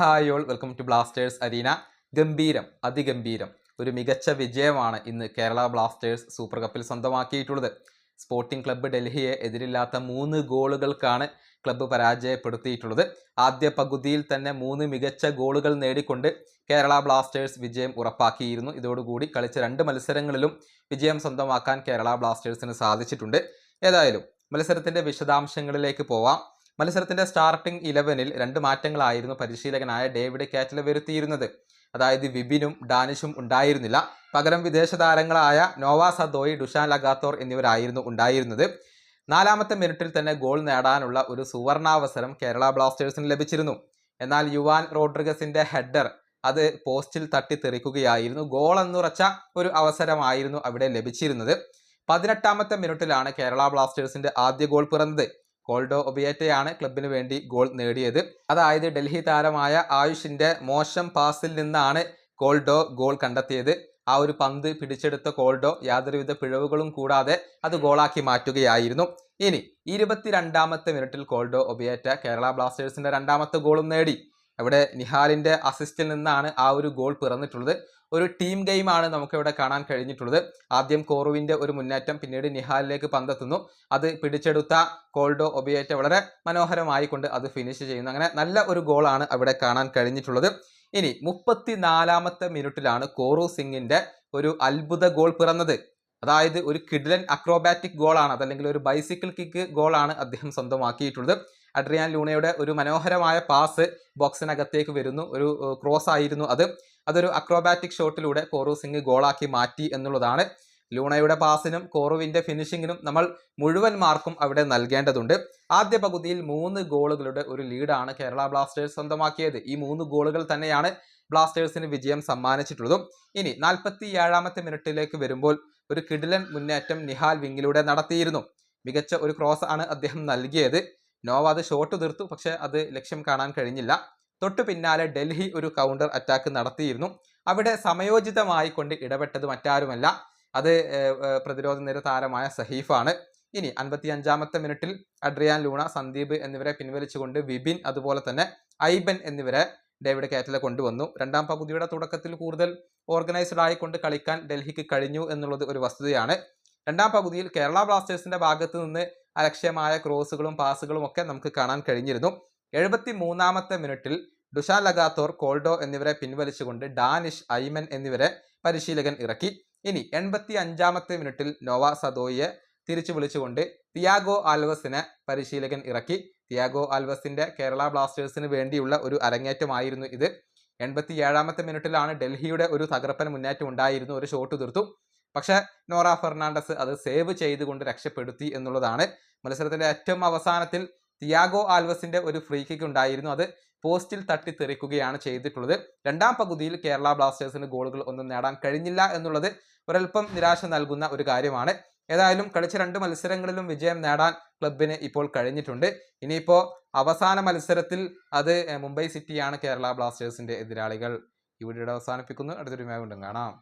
Hi all, welcome to Blasters arena. ഗംഭീരം, അതിഗംഭീരം ഒരു മികച്ച വിജയമാണ് ഇന്ന് കേരള ബ്ലാസ്റ്റേഴ്സ് സൂപ്പർ കപ്പിൽ സ്വന്തമാക്കിയിട്ടുള്ളത്. സ്പോർട്ടിംഗ് ക്ലബ്ബ് ഡൽഹിയെ എതിരില്ലാത്ത 3 ഗോളുകൾക്കാണ് ക്ലബ്ബ് പരാജയപ്പെടുത്തിയിട്ടുള്ളത്. ആദ്യ പകുതിയിൽ തന്നെ 3 മികച്ച ഗോളുകൾ നേടിക്കൊണ്ട് കേരള ബ്ലാസ്റ്റേഴ്സ് വിജയം ഉറപ്പാക്കിയിരുന്നു. ഇതോടുകൂടി കളിച്ച 2 മത്സരങ്ങളിലും വിജയം സ്വന്തമാക്കാൻ കേരള ബ്ലാസ്റ്റേഴ്സിന് സാധിച്ചിട്ടുണ്ട്. ഏതായാലും മത്സരത്തിൻ്റെ വിശദാംശങ്ങളിലേക്ക് പോവാം. മത്സരത്തിന്റെ സ്റ്റാർട്ടിംഗ് 11-ൽ 2 മാറ്റങ്ങളായിരുന്നു പരിശീലകനായ ഡേവിഡ് കാറ്റ്ല വരുത്തിയിരുന്നത്. അതായത് വിപിനും ഡാനിഷും ഉണ്ടായിരുന്നില്ല. പകരം വിദേശ താരങ്ങളായ നോവ സദോയി, ഡുഷാൻ ലഗാത്തോർ എന്നിവരായിരുന്നു ഉണ്ടായിരുന്നത്. 4-ാമത്തെ മിനിറ്റിൽ തന്നെ ഗോൾ നേടാനുള്ള ഒരു സുവർണാവസരം കേരള ബ്ലാസ്റ്റേഴ്സിന് ലഭിച്ചിരുന്നു. എന്നാൽ യുവാൻ റോഡ്രിഗസിന്റെ ഹെഡർ അത് പോസ്റ്റിൽ തട്ടിത്തെറിക്കുകയായിരുന്നു. ഗോൾ എന്നുറച്ച ഒരു അവസരമായിരുന്നു അവിടെ ലഭിച്ചിരുന്നത്. 18-ാമത്തെ മിനിറ്റിലാണ് കേരള ബ്ലാസ്റ്റേഴ്സിന്റെ ആദ്യ ഗോൾ പിറന്നത്. കോൾഡോ ഒബിയേറ്റയാണ് ക്ലബിന് വേണ്ടി ഗോൾ നേടിയത്. അതായത് ഡൽഹി താരമായ ആയുഷിന്റെ മോശം പാസിൽ നിന്നാണ് കോൾഡോ ഗോൾ കണ്ടെത്തിയത്. ആ ഒരു പന്ത് പിടിച്ചെടുത്ത കോൾഡോ യാതൊരുവിധ പിഴവുകളും കൂടാതെ അത് ഗോളാക്കി മാറ്റുകയായിരുന്നു. ഇനി 22-ാമത്തെ മിനിറ്റിൽ കോൾഡോ ഒബിയേറ്റ കേരള ബ്ലാസ്റ്റേഴ്സിന്റെ 2-ാമത്തെ ഗോളും നേടി. അവിടെ നിഹാലിന്റെ അസിസ്റ്റിൽ നിന്നാണ് ആ ഒരു ഗോൾ പിറന്നിട്ടുള്ളത്. ഒരു ടീം ഗെയിമാണ് നമുക്കിവിടെ കാണാൻ കഴിഞ്ഞിട്ടുള്ളത്. ആദ്യം കോറുവിന്റെ ഒരു മുന്നേറ്റം, പിന്നീട് നിഹാലിലേക്ക് പന്തെത്തുന്നു. അത് പിടിച്ചെടുത്ത കോൾഡോ ഒബിയേറ്റ വളരെ മനോഹരമായി കൊണ്ട് അത് ഫിനിഷ് ചെയ്യുന്നു. അങ്ങനെ നല്ല ഒരു ഗോളാണ് അവിടെ കാണാൻ കഴിഞ്ഞിട്ടുള്ളത്. ഇനി 34-ാമത്തെ മിനിറ്റിലാണ് കോറു സിംഗിന്റെ ഒരു അത്ഭുത ഗോൾ പിറന്നത്. അതായത് ഒരു കിഡ്ലൻ അക്രോബാറ്റിക് ഗോളാണ്, അതല്ലെങ്കിൽ ഒരു ബൈസിക്കിൾ കിക്ക് ഗോളാണ് അദ്ദേഹം സ്വന്തമാക്കിയിട്ടുള്ളത്. അഡ്രിയാൻ ലൂണയുടെ ഒരു മനോഹരമായ പാസ് ബോക്സിനകത്തേക്ക് വരുന്നു. ഒരു ക്രോസ് ആയിരുന്നു അത്. അതൊരു അക്രോബാറ്റിക് ഷോട്ടിലൂടെ കോറു സിംഗ് ഗോളാക്കി മാറ്റി എന്നുള്ളതാണ്. ലൂണയുടെ പാസിനും കോറുവിന്റെ ഫിനിഷിങ്ങിനും നമ്മൾ മുഴുവൻ മാർക്കും അവിടെ നൽകേണ്ടതുണ്ട്. ആദ്യ പകുതിയിൽ 3 ഗോളുകളുടെ ഒരു ലീഡാണ് കേരള ബ്ലാസ്റ്റേഴ്സ് സ്വന്തമാക്കിയത്. ഈ 3 ഗോളുകൾ തന്നെയാണ് ബ്ലാസ്റ്റേഴ്സിന് വിജയം സമ്മാനിച്ചിട്ടുള്ളതും. ഇനി 47-ാമത്തെ മിനിറ്റിലേക്ക് വരുമ്പോൾ ഒരു കിടിലൻ മുന്നേറ്റം നിഹാൽ വിങ്ങിലൂടെ നടത്തിയിരുന്നു. മികച്ച ഒരു ക്രോസ് ആണ് അദ്ദേഹം നൽകിയത്. നോവ അത് ഷോട്ട് തീർത്തു, പക്ഷെ അത് ലക്ഷ്യം കാണാൻ കഴിഞ്ഞില്ല. തൊട്ടു പിന്നാലെ ഡൽഹി ഒരു കൗണ്ടർ അറ്റാക്ക് നടത്തിയിരുന്നു. അവിടെ സമയോചിതമായി കൊണ്ട് ഇടപെട്ടത് മറ്റാരുമല്ല, അത് പ്രതിരോധ നിര താരമായ സഹീഫാണ്. ഇനി 55-ാമത്തെ മിനിറ്റിൽ അഡ്രിയാൻ ലൂണ, സന്ദീപ് എന്നിവരെ പിൻവലിച്ചുകൊണ്ട് വിപിൻ, അതുപോലെ തന്നെ ഐബൻ എന്നിവരെ ഡേവിഡ് കാറ്റ്ല കൊണ്ടുവന്നു. 2-ാം പകുതിയുടെ തുടക്കത്തിൽ കൂടുതൽ ഓർഗനൈസ്ഡ് ആയിക്കൊണ്ട് കളിക്കാൻ ഡൽഹിക്ക് കഴിഞ്ഞു എന്നുള്ളത് ഒരു വസ്തുതയാണ്. 2-ാം പകുതിയിൽ കേരള ബ്ലാസ്റ്റേഴ്സിന്റെ ഭാഗത്ത് നിന്ന് അലക്ഷ്യമായ ക്രോസുകളും പാസുകളും ഒക്കെ നമുക്ക് കാണാൻ കഴിഞ്ഞിരുന്നു. 73-ാമത്തെ മിനിറ്റിൽ ഡുഷാൻ ലഗാത്തോർ, കോൾഡോ എന്നിവരെ പിൻവലിച്ചുകൊണ്ട് ഡാനിഷ്, ഐമൻ എന്നിവരെ പരിശീലകൻ ഇറക്കി. ഇനി 85-ാമത്തെ മിനിറ്റിൽ നോവ സദോയിയെ തിരിച്ചു വിളിച്ചുകൊണ്ട് തിയാഗോ ആൽവസിനെ പരിശീലകൻ ഇറക്കി. തിയാഗോ ആൽവസിന്റെ കേരള ബ്ലാസ്റ്റേഴ്സിന് വേണ്ടിയുള്ള ഒരു അരങ്ങേറ്റമായിരുന്നു ഇത്. 87-ാമത്തെ മിനിറ്റിലാണ് ഡൽഹിയുടെ ഒരു തകർപ്പൻ മുന്നേറ്റം ഉണ്ടായിരുന്നു. ഒരു ഷോട്ട് തീർത്തു, പക്ഷെ നോറ ഫെർണാണ്ടസ് അത് സേവ് ചെയ്തുകൊണ്ട് രക്ഷപ്പെടുത്തി എന്നുള്ളതാണ്. മത്സരത്തിന്റെ ഏറ്റവും അവസാനത്തിൽ തിയാഗോ ആൽവസിന്റെ ഒരു ഫ്രീ കിക്ക് ഉണ്ടായിരുന്നു. അത് പോസ്റ്റിൽ തട്ടിത്തെറിക്കുകയാണ് ചെയ്തിട്ടുള്ളത്. 2-ാം പകുതിയിൽ കേരള ബ്ലാസ്റ്റേഴ്സിന് ഗോളുകൾ ഒന്നും നേടാൻ കഴിഞ്ഞില്ല എന്നുള്ളത് ഒരൽപ്പം നിരാശ നൽകുന്ന ഒരു കാര്യമാണ്. ഏതായാലും കളിച്ച 2 മത്സരങ്ങളിലും വിജയം നേടാൻ ക്ലബിന് ഇപ്പോൾ കഴിഞ്ഞിട്ടുണ്ട്. ഇനിയിപ്പോൾ അവസാന മത്സരത്തിൽ അത് മുംബൈ സിറ്റിയാണ് കേരള ബ്ലാസ്റ്റേഴ്സിന്റെ എതിരാളികൾ. ഈ വീഡിയോ അവസാനിപ്പിക്കുന്നു. അടുത്തൊരു വീഡിയോ കാണാം.